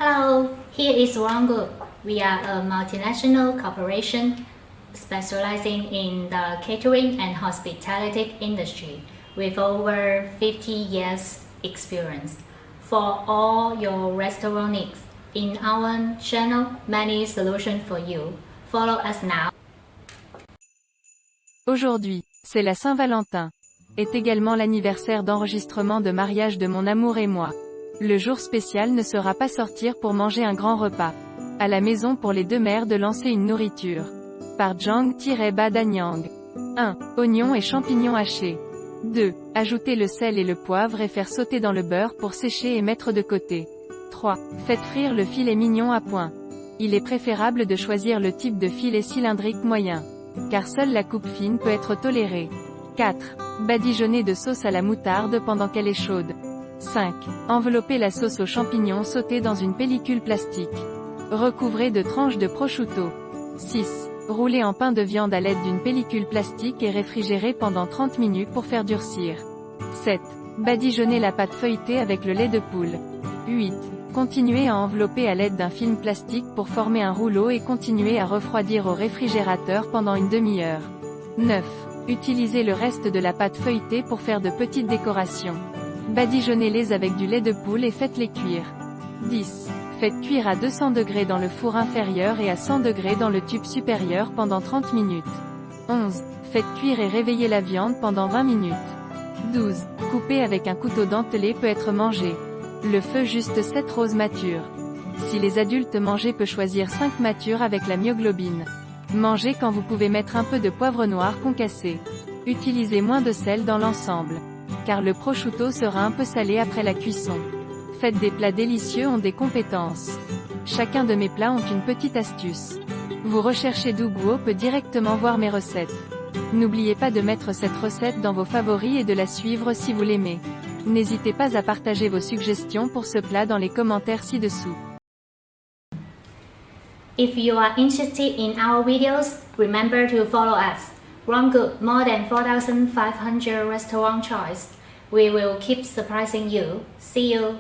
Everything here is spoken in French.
Hello, here is One Group. We are a multinational corporation specializing in the catering and hospitality industry with over 50 years experience. For all your restaurant needs, in our channel, many solutions for you. Follow us now. Aujourd'hui, c'est la Saint-Valentin. Est également l'anniversaire d'enregistrement de mariage de mon amour et moi. Le jour spécial ne sera pas sortir pour manger un grand repas. À la maison pour les deux mères de lancer une nourriture. Par Zhang-Ba Danyang. 1. Oignons et champignons hachés. 2. Ajouter le sel et le poivre et faire sauter dans le beurre pour sécher et mettre de côté. 3. Faites frire le filet mignon à point. Il est préférable de choisir le type de filet cylindrique moyen. Car seule la coupe fine peut être tolérée. 4. Badigeonner de sauce à la moutarde pendant qu'elle est chaude. 5. Envelopper la sauce aux champignons sautée dans une pellicule plastique. Recouvrez de tranches de prosciutto. 6. Rouler en pain de viande à l'aide d'une pellicule plastique et réfrigérer pendant 30 minutes pour faire durcir. 7. Badigeonner la pâte feuilletée avec le lait de poule. 8. Continuez à envelopper à l'aide d'un film plastique pour former un rouleau et continuer à refroidir au réfrigérateur pendant une demi-heure. 9. Utilisez le reste de la pâte feuilletée pour faire de petites décorations. Badigeonnez-les avec du lait de poule et faites-les cuire. 10. Faites cuire à 200 degrés dans le four inférieur et à 100 degrés dans le tube supérieur pendant 30 minutes. 11. Faites cuire et réveiller la viande pendant 20 minutes. 12. Couper avec un couteau dentelé peut être mangé. Le feu juste 7 roses matures. Si les adultes mangez peut choisir 5 matures avec la myoglobine. Mangez quand vous pouvez mettre un peu de poivre noir concassé. Utilisez moins de sel dans l'ensemble. Car le prosciutto sera un peu salé après la cuisson. Faites des plats délicieux ont des compétences. Chacun de mes plats ont une petite astuce. Vous recherchez Duguo peut directement voir mes recettes. N'oubliez pas de mettre cette recette dans vos favoris et de la suivre si vous l'aimez. N'hésitez pas à partager vos suggestions pour ce plat dans les commentaires ci-dessous. If you are interested in our videos, remember to follow us. One Group, more than 4,500 restaurant choice. We will keep surprising you. See you.